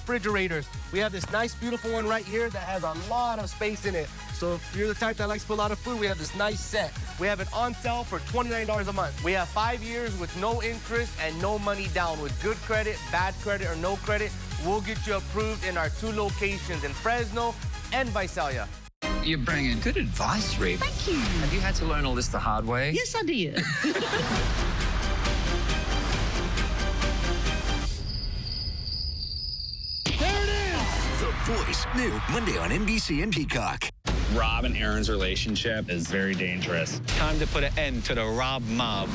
refrigerators. We have this nice, beautiful one right here that has a lot of space in it. So if you're the type that likes to put a lot of food, we have this nice set. We have it on sale for $29 a month. We have 5 years with no interest and no money down. With good credit, bad credit, or no credit, we'll get you approved in our 2 locations in Fresno and Visalia. You're bringing good advice, Reeve. Thank you. Have you had to learn all this the hard way? Yes, I did. There it is! The Voice, new Monday on NBC and Peacock. Rob and Aaron's relationship is very dangerous. Time to put an end to the Rob mob.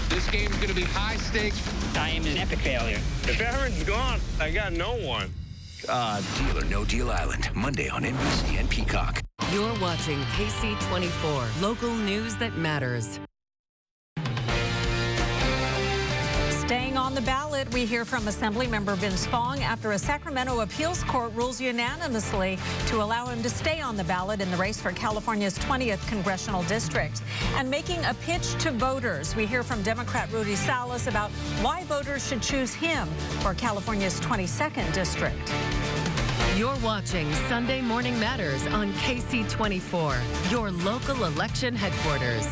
This game's going to be high stakes. I am an epic failure. If Aaron's gone, I got no one. Deal or No Deal Island, Monday on NBC and Peacock. You're watching KC24, local news that matters. Staying on the ballot, we hear from Assemblymember Vince Fong after a Sacramento appeals court rules unanimously to allow him to stay on the ballot in the race for California's 20th congressional district. And making a pitch to voters, we hear from Democrat Rudy Salas about why voters should choose him for California's 22nd district. You're watching Sunday Morning Matters on KC24, your local election headquarters.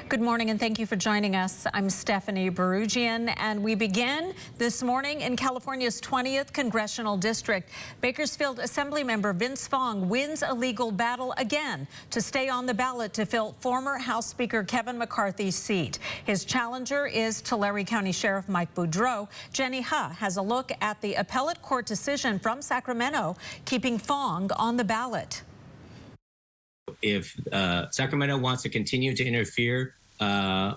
Good morning and thank you for joining us. I'm Stephanie Barugian and we begin this morning in California's 20th congressional district. Bakersfield Assemblymember Vince Fong wins a legal battle again to stay on the ballot to fill former House Speaker Kevin McCarthy's seat. His challenger is Tulare County Sheriff Mike Boudreau. Jenny Ha has a look at the appellate court decision from Sacramento keeping Fong on the ballot. If Sacramento wants to continue to interfere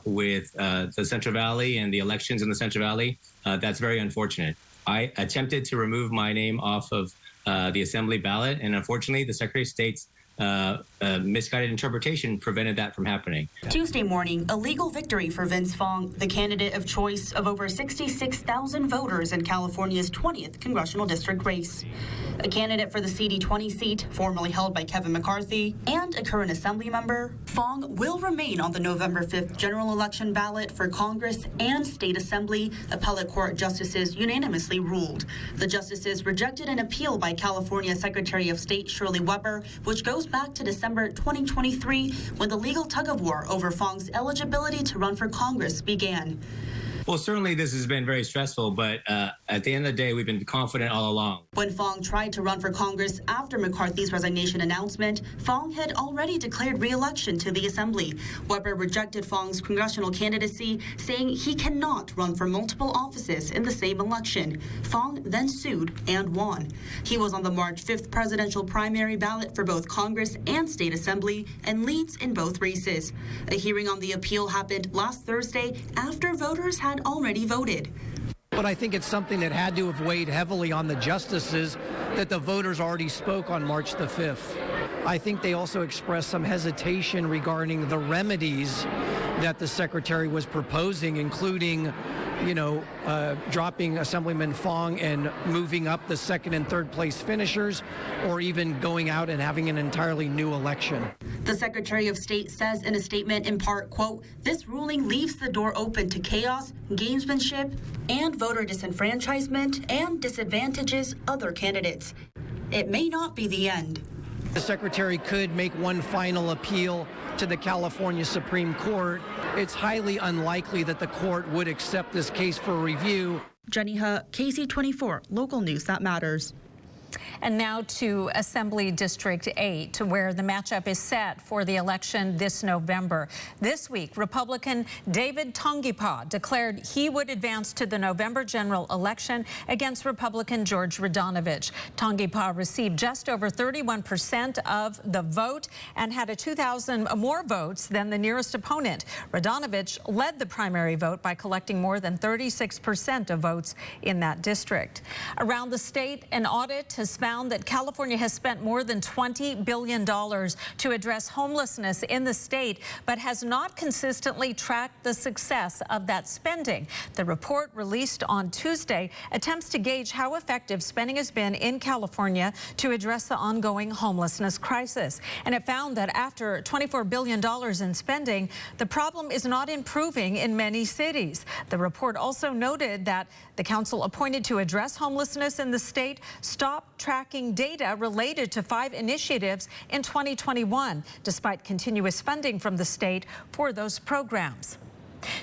with the Central Valley and the elections in the Central Valley, that's very unfortunate. I attempted to remove my name off of the Assembly ballot, and unfortunately, the Secretary of State's misguided interpretation prevented that from happening. Tuesday morning, a legal victory for Vince Fong, the candidate of choice of over 66,000 voters in California's 20th congressional district race. A candidate for the CD20 seat, formerly held by Kevin McCarthy, and a current Assembly member, Fong will remain on the November 5th general election ballot for Congress and State Assembly, appellate court justices unanimously ruled. The justices rejected an appeal by California Secretary of State Shirley Weber, which goes back to December 2023 when the legal tug-of-war over Fong's eligibility to run for Congress began. Well, certainly this has been very stressful, but at the end of the day, we've been confident all along. When Fong tried to run for Congress after McCarthy's resignation announcement, Fong had already declared re-election to the Assembly. Weber rejected Fong's congressional candidacy, saying he cannot run for multiple offices in the same election. Fong then sued and won. He was on the March 5th presidential primary ballot for both Congress and State Assembly and leads in both races. A hearing on the appeal happened last Thursday after voters had already voted. But I think it's something that had to have weighed heavily on the justices that the voters already spoke on March the 5th. I think they also expressed some hesitation regarding the remedies that the secretary was proposing, including, dropping Assemblyman Fong and moving up the second and third place finishers, or even going out and having an entirely new election. The Secretary of State says in a statement in part, quote, "This ruling leaves the door open to chaos, gamesmanship, and voter disenfranchisement and disadvantages other candidates. It may not be the end." The secretary could make one final appeal to the California Supreme Court. It's highly unlikely that the court would accept this case for review. Jenny Ha, KC24, local news that matters. And now to Assembly District 8, where the matchup is set for the election this November. This week, Republican David Tongipa declared he would advance to the November general election against Republican George Radonovich. Tongipa received just over 31% of the vote and had 2,000 more votes than the nearest opponent. Radonovich led the primary vote by collecting more than 36% of votes in that district. Around the state, an audit has found that California has spent more than $20 billion to address homelessness in the state, but has not consistently tracked the success of that spending. The report, released on Tuesday, attempts to gauge how effective spending has been in California to address the ongoing homelessness crisis. And it found that after $24 billion in spending, the problem is not improving in many cities. The report also noted that the council appointed to address homelessness in the state stopped tracking data related to 5 initiatives in 2021, despite continuous funding from the state for those programs.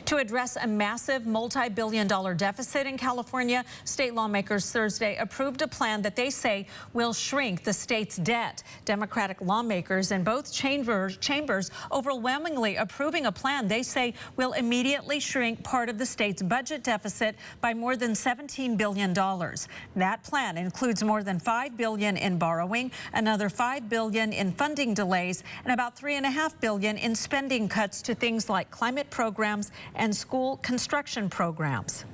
To address a massive multi-billion-dollar deficit in California, state lawmakers Thursday approved a plan that they say will shrink the state's debt. Democratic lawmakers in both chambers overwhelmingly approving a plan they say will immediately shrink part of the state's budget deficit by more than $17 billion. That plan includes more than $5 billion in borrowing, another $5 billion in funding delays, and about $3.5 billion in spending cuts to things like climate programs and school construction programs.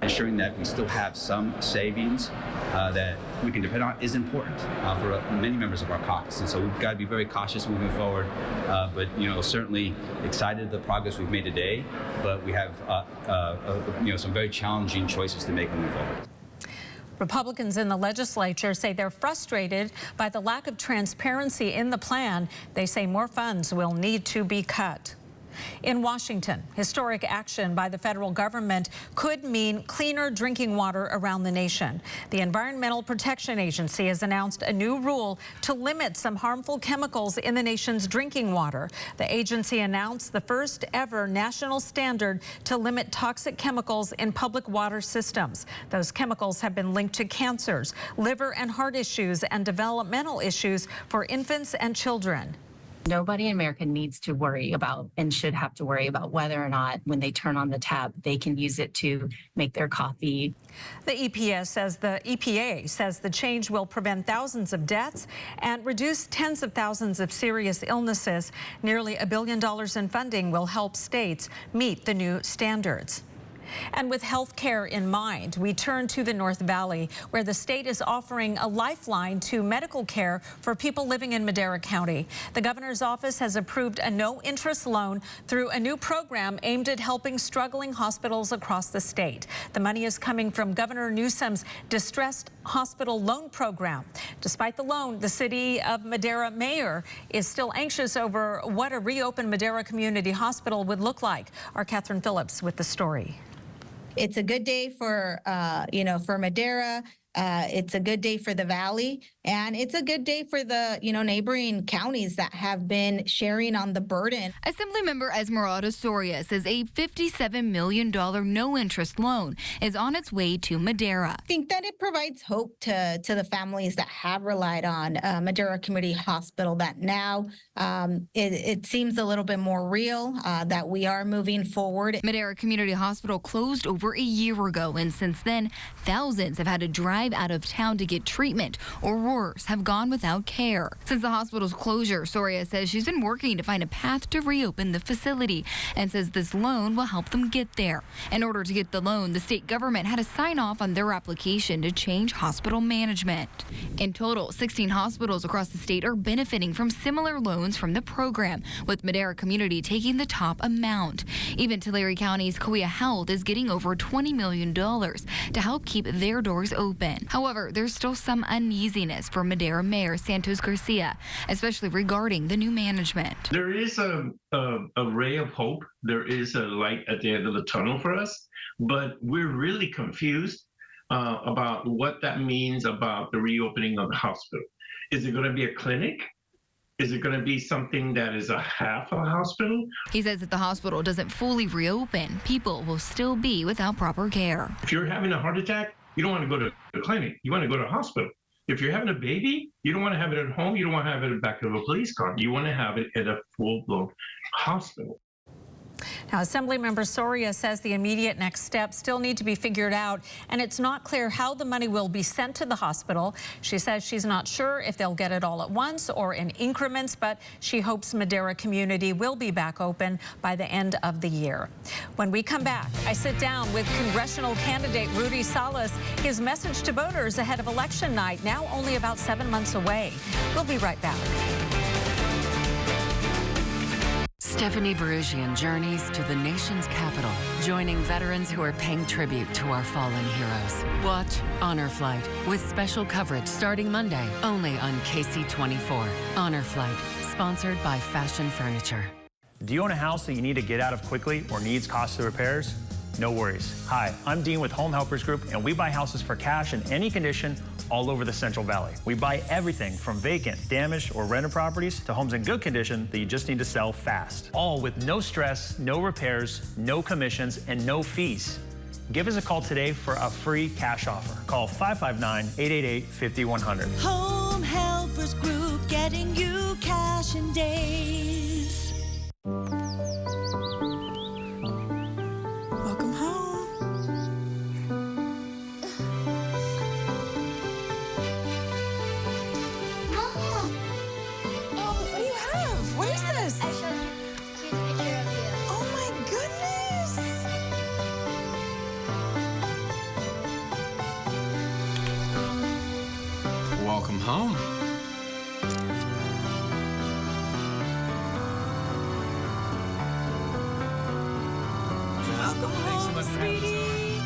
Ensuring that we still have some savings that we can depend on is important for many members of our caucus, and so we've got to be very cautious moving forward. But certainly excited the progress we've made today, but we have some very challenging choices to make moving forward. Republicans in the legislature say they're frustrated by the lack of transparency in the plan. They say more funds will need to be cut. In Washington, historic action by the federal government could mean cleaner drinking water around the nation. The Environmental Protection Agency has announced a new rule to limit some harmful chemicals in the nation's drinking water. The agency announced the first ever national standard to limit toxic chemicals in public water systems. Those chemicals have been linked to cancers, liver and heart issues, and developmental issues for infants and children. Nobody in America needs to worry about and should have to worry about whether or not when they turn on the tap, they can use it to make their coffee. The EPA says the change will prevent thousands of deaths and reduce tens of thousands of serious illnesses. Nearly $1 billion in funding will help states meet the new standards. And with health care in mind, we turn to the North Valley, where the state is offering a lifeline to medical care for people living in Madera County. The governor's office has approved a no-interest loan through a new program aimed at helping struggling hospitals across the state. The money is coming from Governor Newsom's Distressed Hospital Loan Program. Despite the loan, the city of Madera mayor is still anxious over what a reopened Madera Community Hospital would look like. Our Catherine Phillips with the story. It's a good day for, for Madera. It's a good day for the Valley, and it's a good day for the, neighboring counties that have been sharing on the burden. Assemblymember Esmeralda Soria says a $57 million no-interest loan is on its way to Madera. I think that it provides hope to the families that have relied on Madera Community Hospital, that now it seems a little bit more real, that we are moving forward. Madera Community Hospital closed over a year ago, and since then, thousands have had to drive out of town to get treatment, or worse, have gone without care. Since the hospital's closure, Soria says she's been working to find a path to reopen the facility and says this loan will help them get there. In order to get the loan, the state government had to sign off on their application to change hospital management. In total, 16 hospitals across the state are benefiting from similar loans from the program, with Madera Community taking the top amount. Even Tulare County's Cahuilla Health is getting over $20 million to help keep their doors open. However, there's still some uneasiness for Madera Mayor Santos Garcia, especially regarding the new management. There is a ray of hope. There is a light at the end of the tunnel for us, but we're really confused about what that means about the reopening of the hospital. Is it going to be a clinic? Is it going to be something that is a half a hospital? He says if the hospital doesn't fully reopen, people will still be without proper care. If you're having a heart attack, you don't want to go to the clinic. You want to go to a hospital. If you're having a baby, you don't want to have it at home. You don't want to have it in the back of a police car. You want to have it at a full-blown hospital. Now, Assemblymember Soria says the immediate next steps still need to be figured out, and it's not clear how the money will be sent to the hospital. She says she's not sure if they'll get it all at once or in increments, but she hopes Madera community will be back open by the end of the year. When we come back, I sit down with congressional candidate Rudy Salas. His message to voters ahead of election night, now only about 7 months away. We'll be right back. Stephanie Berugian journeys to the nation's capital, joining veterans who are paying tribute to our fallen heroes. Watch Honor Flight with special coverage starting Monday, only on KC24. Honor Flight, sponsored by Fashion Furniture. Do you own a house that you need to get out of quickly or needs costly repairs? No worries. Hi, I'm Dean with Home Helpers Group, and we buy houses for cash in any condition all over the Central Valley. We buy everything from vacant, damaged, or rented properties to homes in good condition that you just need to sell fast. All with no stress, no repairs, no commissions, and no fees. Give us a call today for a free cash offer. Call 559-888-5100. Home Helpers Group, getting you cash in days. Welcome home. Welcome home. Welcome home, sweetie.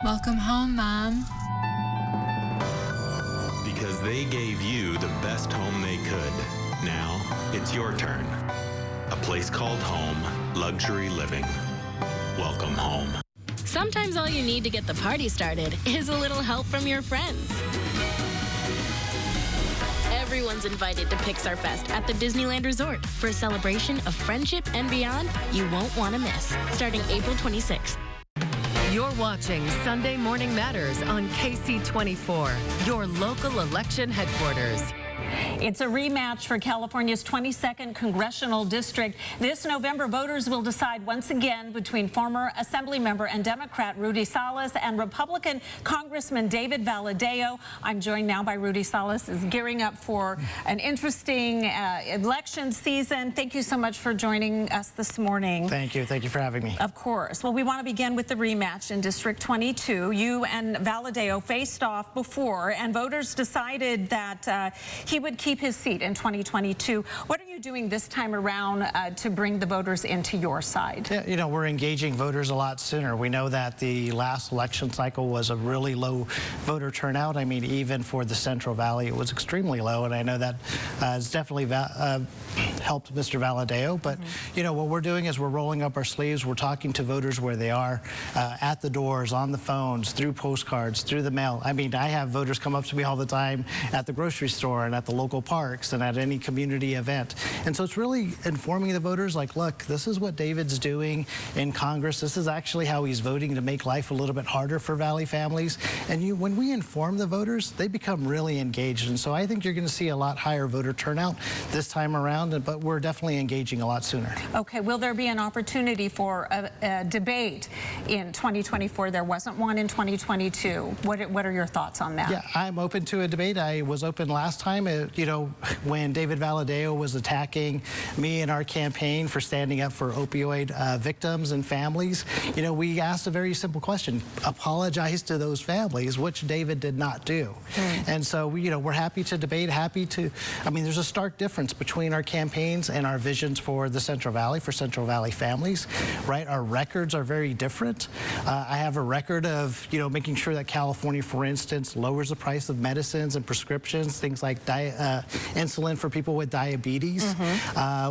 Welcome home, Mom. Because they gave you the best home they could. Now, it's your turn. A place called home, luxury living. Welcome home. Sometimes all you need to get the party started is a little help from your friends. Everyone's invited to Pixar Fest at the Disneyland Resort for a celebration of friendship and beyond you won't want to miss, starting April 26th. You're watching Sunday Morning Matters on KC24, your local election headquarters. It's a rematch for California's 22nd congressional district. This November, voters will decide once again between former Assemblymember and Democrat Rudy Salas and Republican Congressman David Valadao. I'm joined now by Rudy Salas, is gearing up for an interesting election season. Thank you so much for joining us this morning. Thank you. Thank you for having me. Of course. Well, we want to begin with the rematch in District 22. You and Valadao faced off before, and voters decided that he would keep his seat in 2022. What are you doing this time around to bring the voters into your side? Yeah, you know, we're engaging voters a lot sooner. We know that the last election cycle was a really low voter turnout. I mean, even for the Central Valley, it was extremely low, and I know that has definitely helped Mr. Valadao. But, you know, what we're doing is we're rolling up our sleeves. We're talking to voters where they are, at the doors, on the phones, through postcards, through the mail. I mean, I have voters come up to me all the time at the grocery store and at the local parks and at any community event. And so it's really informing the voters, like, look, this is what David's doing in Congress. This is actually how he's voting to make life a little bit harder for Valley families. And when we inform the voters, they become really engaged. And so I think you're going to see a lot higher voter turnout this time around, but we're definitely engaging a lot sooner. Okay, will there be an opportunity for a debate in 2024? There wasn't one in 2022. What are your thoughts on that? Yeah, I'm open to a debate. I was open last time. You know, when David Valadao was attacking me and our campaign for standing up for opioid victims and families, you know, we asked a very simple question: apologize to those families, which David did not do. And so, you know, we're happy to debate, I mean, there's a stark difference between our campaigns and our visions for the Central Valley, for Central Valley families, right? Our records are very different. I have a record of, you know, making sure that California, for instance, lowers the price of medicines and prescriptions, things like insulin for people with diabetes.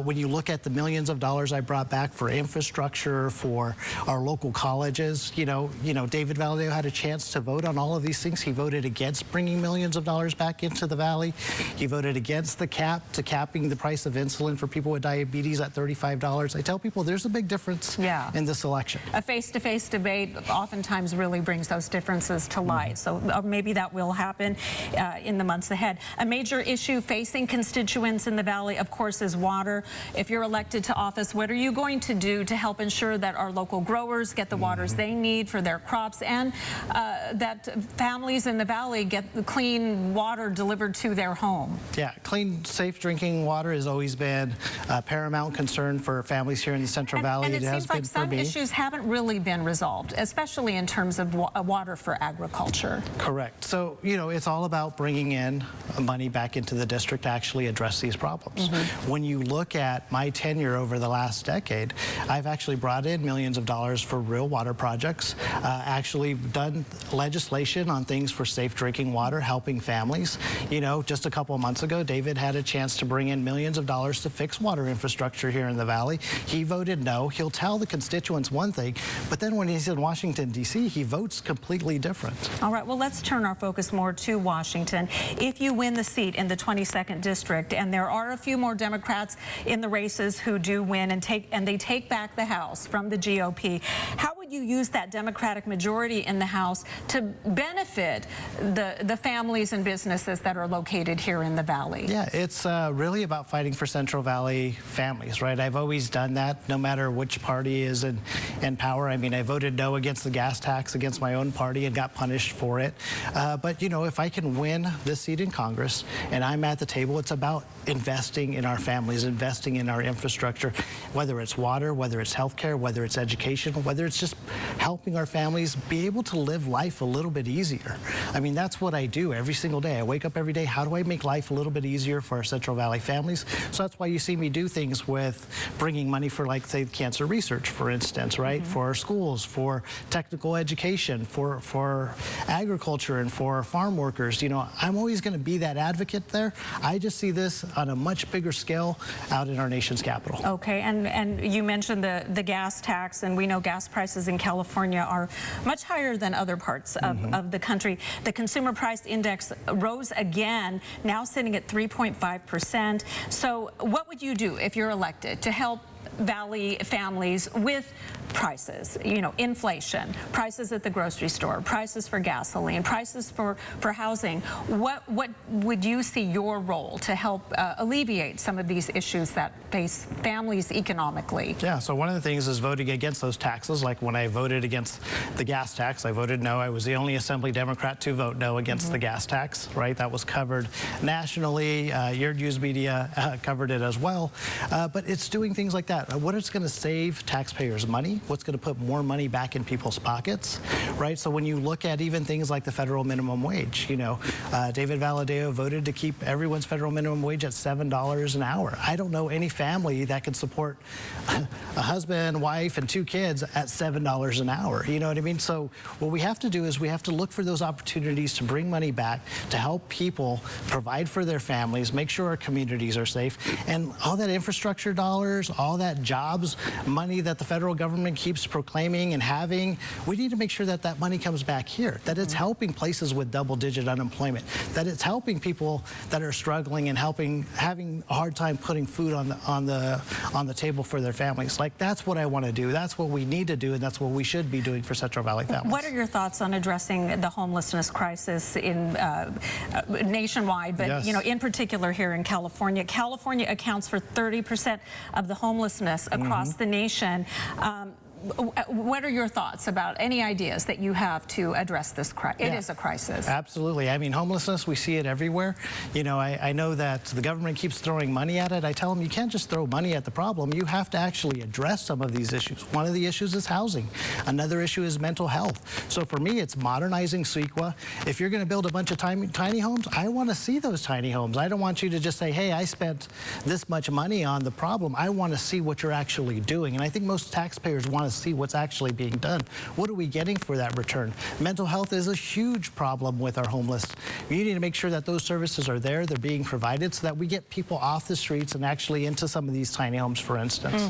When you look at the millions of dollars I brought back for infrastructure, for our local colleges, you know, David Valadao had a chance to vote on all of these things. He voted against bringing millions of dollars back into the Valley. He voted against the capping the price of insulin insulin for people with diabetes at $35. I tell people there's a big difference in this election. A face-to-face debate oftentimes really brings those differences to light. So maybe that will happen in the months ahead. A major issue facing constituents in the Valley, of course, is water. If you're elected to office, what are you going to do to help ensure that our local growers get the waters they need for their crops, and that families in the Valley get clean water delivered to their home? Yeah, clean, safe drinking water has always been a paramount concern for families here in the Central Valley. And it seems like some issues haven't really been resolved, especially in terms of water for agriculture. Correct. So, you know, it's all about bringing in money back into the district to actually address these problems. When you look at my tenure over the last decade, I've actually brought in millions of dollars for real water projects, actually done legislation on things for safe drinking water, helping families. You know, just a couple of months ago, David had a chance to bring in millions of dollars to fix water infrastructure here in the Valley. He voted no. He'll tell the constituents one thing, but then when he's in Washington, D.C., he votes completely different. All right, well, let's turn our focus more to Washington. If you win the seat in the 22nd district, and there are a few more Democrats in the races who do win and they take back the House from the GOP, how would you use that Democratic majority in the House to benefit the families and businesses that are located here in the Valley? Yeah, it's really about fighting for Central Valley families, right? I've always done that, no matter which party is in power. I mean, I voted no against the gas tax against my own party and got punished for it. But, you know, if I can win this seat in Congress and I'm at the table, it's about investing in our families, investing in our infrastructure, whether it's water, whether it's healthcare, whether it's education, whether it's just helping our families be able to live life a little bit easier. I mean, that's what I do every single day. I wake up every day, how do I make life a little bit easier for our Central Valley families? So that's why you see me do things with bringing money for, like, say, cancer research, for instance, right? For our schools, for technical education, for agriculture, and for farm workers. You know, I'm always going to be that advocate there. I just see this on a much bigger scale out in our nation's capital. Okay, and you mentioned the gas tax, and we know gas prices in California are much higher than other parts of the country. The consumer price index rose again, now sitting at 3.5%. So what would you do if you're elected to help Valley families with prices, you know, inflation, prices at the grocery store, prices for gasoline, prices for housing? What would you see your role to help alleviate some of these issues that face families economically? Yeah, so one of the things is voting against those taxes. Like when I voted against the gas tax, I voted no. I was the only Assembly Democrat to vote no against the gas tax, right? That was covered nationally. Your news media covered it as well. But it's doing things like that. What it's going to save taxpayers money, what's going to put more money back in people's pockets, right? So when you look at even things like the federal minimum wage, you know, David Valadao voted to keep everyone's federal minimum wage at $7 an hour. I don't know any family that can support a husband, wife, and 2 kids at $7 an hour. You know what I mean? So what we have to do is we have to look for those opportunities to bring money back, to help people provide for their families, make sure our communities are safe, and all that infrastructure dollars, all that jobs money that the federal government keeps proclaiming and having, we need to make sure that that money comes back here, that it's helping places with double-digit unemployment, that it's helping people that are struggling and having a hard time putting food on the table for their families. Like, that's what I want to do. That's what we need to do, and that's what we should be doing for Central Valley families. What are your thoughts on addressing the homelessness crisis in nationwide, but you know, in particular here in California? California accounts for 30% of the homelessness across the nation. What are your thoughts about any ideas that you have to address this crisis? It is a crisis. Absolutely. I mean, homelessness, we see it everywhere. You know, I know that the government keeps throwing money at it. I tell them you can't just throw money at the problem. You have to actually address some of these issues. One of the issues is housing. Another issue is mental health. So for me, it's modernizing CEQA. If you're going to build a bunch of tiny homes, I want to see those tiny homes. I don't want you to just say, hey, I spent this much money on the problem. I want to see what you're actually doing. And I think most taxpayers want to see what's actually being done. What are we getting for that return? Mental health is a huge problem with our homeless. We need to make sure that those services are there, they're being provided, so that we get people off the streets and actually into some of these tiny homes, for instance.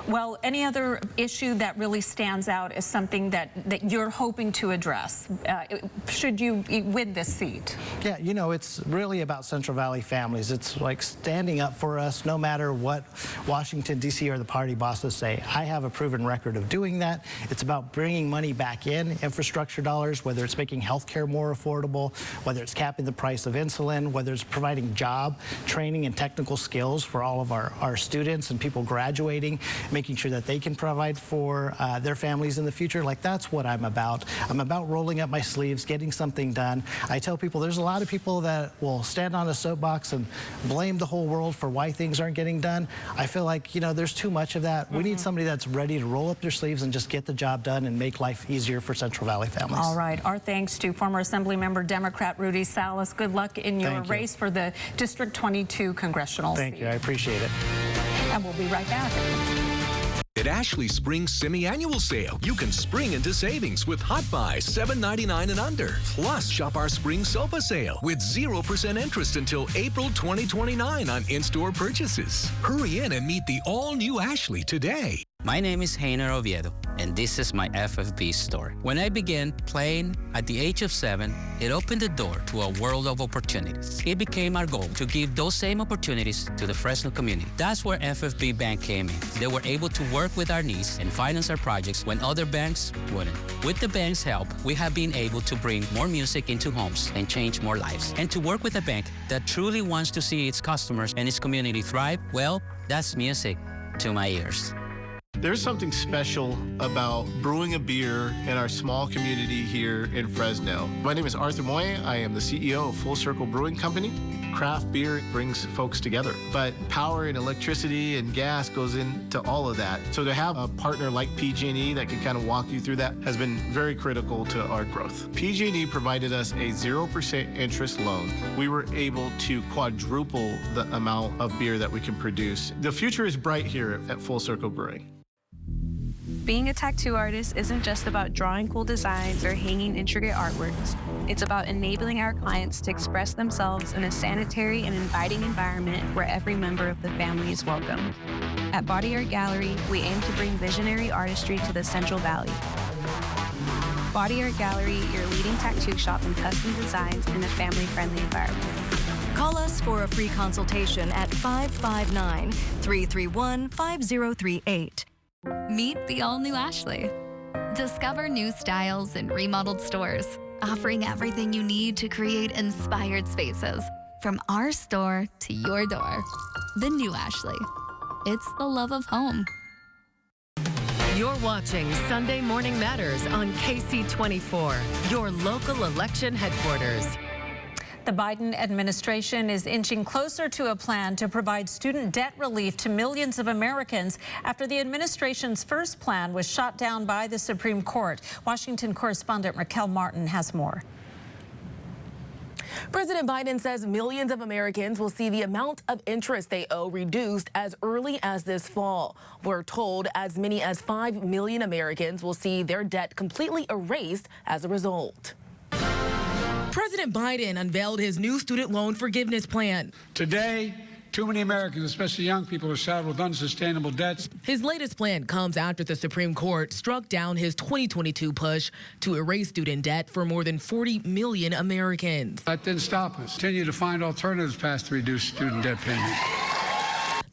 Well, any other issue that really stands out as something that you're hoping to address should you win this seat? Yeah, you know, it's really about Central Valley families. It's like standing up for us no matter what Washington, D.C. or the party bosses say. I have a proven record of doing that. It's about bringing money back in, infrastructure dollars, whether it's making healthcare more affordable, whether it's capping the price of insulin, whether it's providing job training and technical skills for all of our students and people graduating, making sure that they can provide for their families in the future. Like, that's what I'm about. I'm about rolling up my sleeves, getting something done. I tell people there's a lot of people that will stand on a soapbox and blame the whole world for why things aren't getting done. I feel like, you know, there's too much of that. We need somebody that's ready to roll up their sleeves and just get the job done and make life easier for Central Valley families. All right. Our thanks to former Assemblymember Democrat Rudy Salas. Good luck in your race for the District 22 congressional seat. Thank you. I appreciate it. And we'll be right back. At Ashley Spring Semi-Annual Sale, you can spring into savings with Hot Buys $7.99 and under. Plus, shop our Spring Sofa Sale with 0% interest until April 2029 on in-store purchases. Hurry in and meet the all-new Ashley today. My name is Heiner Oviedo, and this is my FFB store. When I began playing at the age of 7, it opened the door to a world of opportunities. It became our goal to give those same opportunities to the Fresno community. That's where FFB Bank came in. They were able to work with our needs and finance our projects when other banks wouldn't. With the bank's help, we have been able to bring more music into homes and change more lives. And to work with a bank that truly wants to see its customers and its community thrive, well, that's music to my ears. There's something special about brewing a beer in our small community here in Fresno. My name is Arthur Moye. I am the CEO of Full Circle Brewing Company. Craft beer brings folks together, but power and electricity and gas goes into all of that. So to have a partner like PG&E that can kind of walk you through that has been very critical to our growth. PG&E provided us a 0% interest loan. We were able to quadruple the amount of beer that we can produce. The future is bright here at Full Circle Brewing. Being a tattoo artist isn't just about drawing cool designs or hanging intricate artworks. It's about enabling our clients to express themselves in a sanitary and inviting environment where every member of the family is welcome. At Body Art Gallery, we aim to bring visionary artistry to the Central Valley. Body Art Gallery, your leading tattoo shop and custom designs in a family-friendly environment. Call us for a free consultation at 559-331-5038. Meet the all-new Ashley. Discover new styles in remodeled stores, offering everything you need to create inspired spaces. From our store to your door. The new Ashley. It's the love of home. You're watching Sunday Morning Matters on KC24, your local election headquarters. The Biden administration is inching closer to a plan to provide student debt relief to millions of Americans after the administration's first plan was shot down by the Supreme Court. Washington correspondent Raquel Martin has more. President Biden says millions of Americans will see the amount of interest they owe reduced as early as this fall. We're told as many as 5 million Americans will see their debt completely erased as a result. President Biden unveiled his new student loan forgiveness plan. Today, too many Americans, especially young people, are saddled with unsustainable debts. His latest plan comes after the Supreme Court struck down his 2022 push to erase student debt for more than 40 million Americans. That didn't stop us. Continue to find alternatives paths to reduce student debt payments.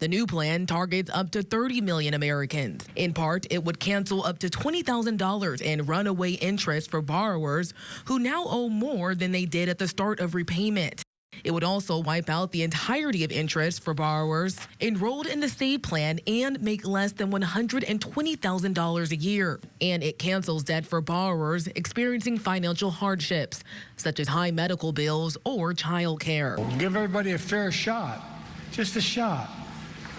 The new plan targets up to 30 million Americans. In part, it would cancel up to $20,000 in runaway interest for borrowers who now owe more than they did at the start of repayment. It would also wipe out the entirety of interest for borrowers enrolled in the SAVE plan and make less than $120,000 a year. And it cancels debt for borrowers experiencing financial hardships, such as high medical bills or child care. Give everybody a fair shot, just a shot.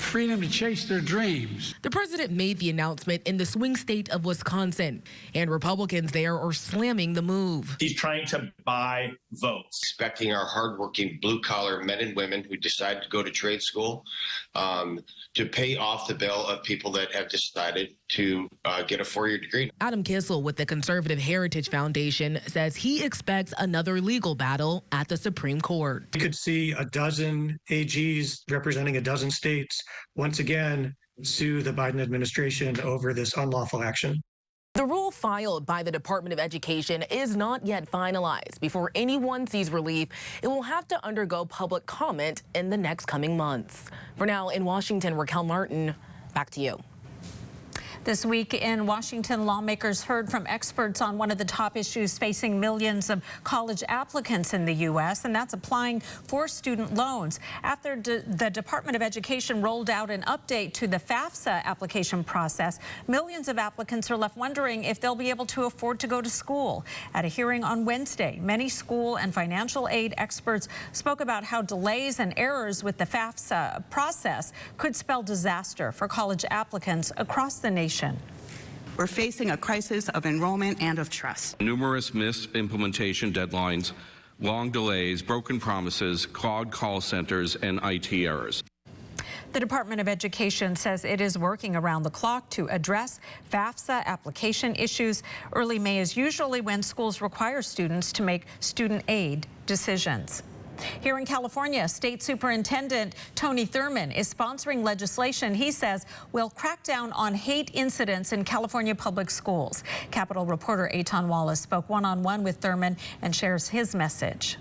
freedom to chase their dreams. The president made the announcement in the swing state of Wisconsin, and Republicans there are slamming the move. He's trying to buy votes. Expecting our hardworking blue-collar men and women who decide to go to trade school to pay off the bill of people that have decided to get a four-year degree. Adam Kissel with the Conservative Heritage Foundation says he expects another legal battle at the Supreme Court. We could see a dozen AGs representing a dozen states once again sue the Biden administration over this unlawful action. The rule filed by the Department of Education is not yet finalized. Before anyone sees relief, it will have to undergo public comment in the next coming months. For now, in Washington, Raquel Martin, back to you. This week in Washington, lawmakers heard from experts on one of the top issues facing millions of college applicants in the U.S., and that's applying for student loans. After the Department of Education rolled out an update to the FAFSA application process, millions of applicants are left wondering if they'll be able to afford to go to school. At a hearing on Wednesday, many school and financial aid experts spoke about how delays and errors with the FAFSA process could spell disaster for college applicants across the nation. We're facing a crisis of enrollment and of trust. Numerous missed implementation deadlines, long delays, broken promises, clogged call centers, and IT errors. The Department of Education says it is working around the clock to address FAFSA application issues. Early May is usually when schools require students to make student aid decisions. Here in California, State Superintendent Tony Thurmond is sponsoring legislation he says will crack down on hate incidents in California public schools. Capitol reporter Eitan Wallace spoke one-on-one with Thurmond and shares his message.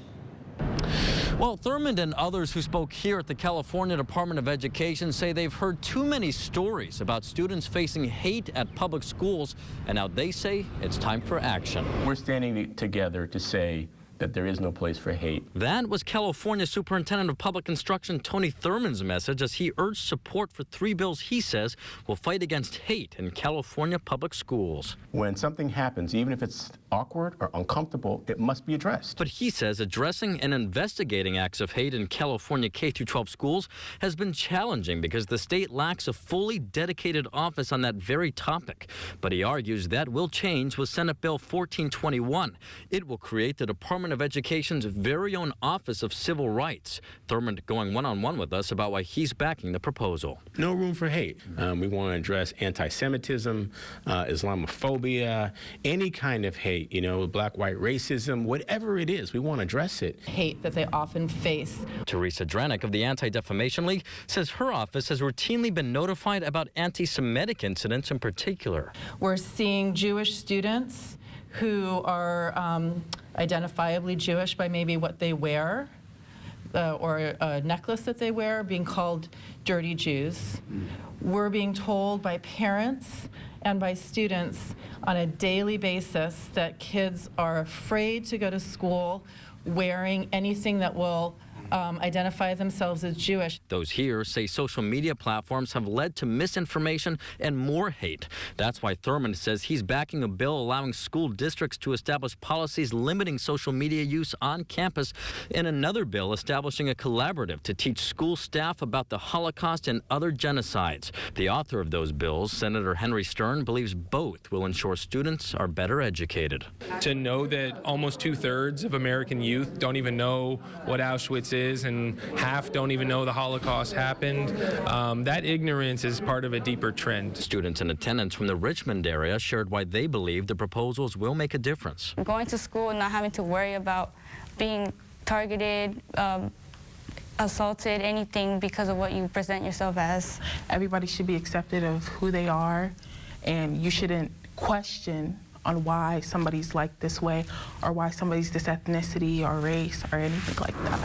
Well, Thurmond and others who spoke here at the California Department of Education say they've heard too many stories about students facing hate at public schools, and now they say it's time for action. We're standing together to say that there is no place for hate. That was California Superintendent of Public Instruction Tony Thurmond's message as he urged support for 3 bills he says will fight against hate in California public schools. When something happens, even if it's awkward or uncomfortable, it must be addressed. But he says addressing and investigating acts of hate in California K-12 schools has been challenging because the state lacks a fully dedicated office on that very topic. But he argues that will change with Senate Bill 1421. It will create the Department of Education's very own Office of Civil Rights. Thurmond going one-on-one with us about why he's backing the proposal. No room for hate. We want to address anti-Semitism, Islamophobia, any kind of hate, black-white racism, whatever it is, we want to address it. Hate that they often face. Teresa Dranick of the Anti-Defamation League says her office has routinely been notified about anti-Semitic incidents in particular. We're seeing Jewish students who are identifiably Jewish by maybe what they wear or a necklace that they wear being called dirty Jews. We're being told by parents and by students on a daily basis that kids are afraid to go to school wearing anything that will identify themselves as Jewish. Those here say social media platforms have led to misinformation and more hate. That's why Thurmond says he's backing a bill allowing school districts to establish policies limiting social media use on campus, and another bill establishing a collaborative to teach school staff about the Holocaust and other genocides. The author of those bills, Senator Henry Stern, believes both will ensure students are better educated. To know that almost 2/3 of American youth don't even know what Auschwitz is, and half don't even know the Holocaust happened. That ignorance is part of a deeper trend. Students in attendance from the Richmond area shared why they believe the proposals will make a difference. Going to school and not having to worry about being targeted, assaulted, anything because of what you present yourself as. Everybody should be accepted of who they are, and you shouldn't question on why somebody's like this way or why somebody's this ethnicity or race or anything like that.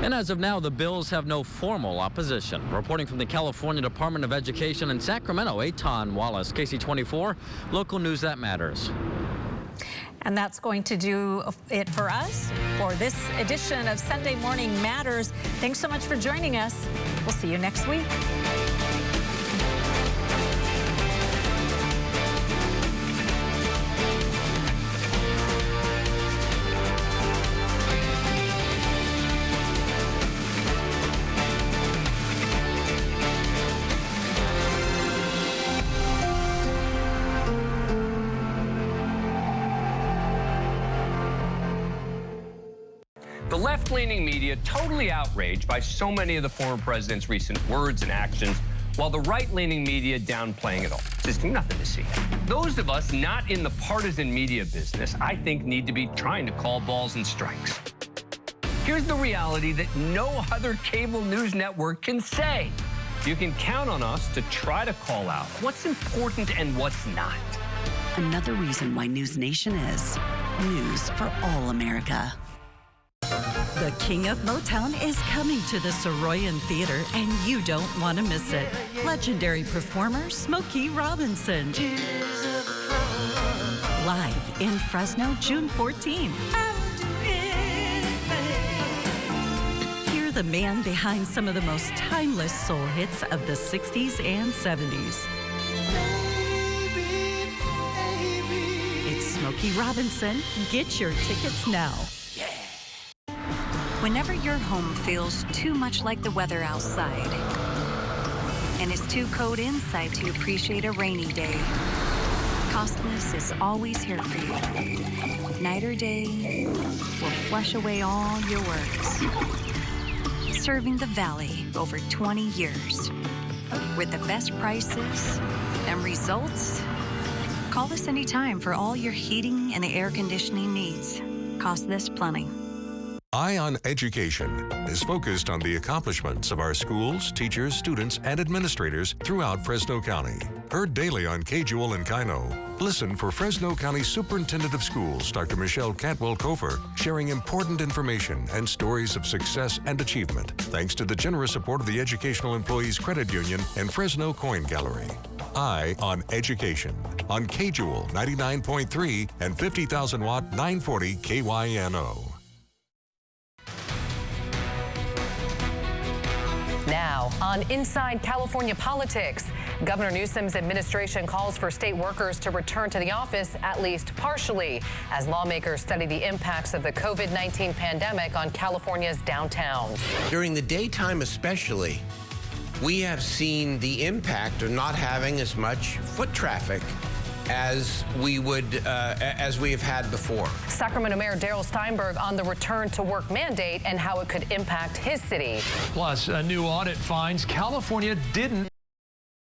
And as of now, the bills have no formal opposition. Reporting from the California Department of Education in Sacramento, Eitan Wallace, KC24, local news that matters. And that's going to do it for us for this edition of Sunday Morning Matters. Thanks so much for joining us. We'll see you next week. left-leaning media totally outraged by so many of the former president's recent words and actions, while the right-leaning media downplaying it all. There's nothing to see. Those of us not in the partisan media business, I think, need to be trying to call balls and strikes. Here's the reality that no other cable news network can say. You can count on us to try to call out what's important and what's not. Another reason why News Nation is news for all America. The King of Motown is coming to the Soroyan Theater, and you don't want to miss it. Legendary performer Smokey Robinson. Live in Fresno, June 14. Hear the man behind some of the most timeless soul hits of the 60s and 70s. It's Smokey Robinson. Get your tickets now. Whenever your home feels too much like the weather outside, and it's too cold inside to appreciate a rainy day, Costless is always here for you. Night or day, we'll flush away all your worries. Serving the Valley over 20 years. With the best prices and results, call us anytime for all your heating and air conditioning needs. Costless Plumbing. Eye on Education is focused on the accomplishments of our schools, teachers, students, and administrators throughout Fresno County. Heard daily on KJUL and Kino. Listen for Fresno County Superintendent of Schools, Dr. Michelle Cantwell-Kofer, sharing important information and stories of success and achievement, thanks to the generous support of the Educational Employees Credit Union and Fresno Coin Gallery. Eye on Education on KJUL 99.3 and 50,000 watt 940 KYNO. Now, on Inside California Politics, Governor Newsom's administration calls for state workers to return to the office at least partially as lawmakers study the impacts of the COVID-19 pandemic on California's downtowns. During the daytime especially, we have seen the impact of not having as much foot traffic as we have had before. Sacramento Mayor Darrell Steinberg on the return to work mandate and how it could impact his city. Plus, a new audit finds California didn't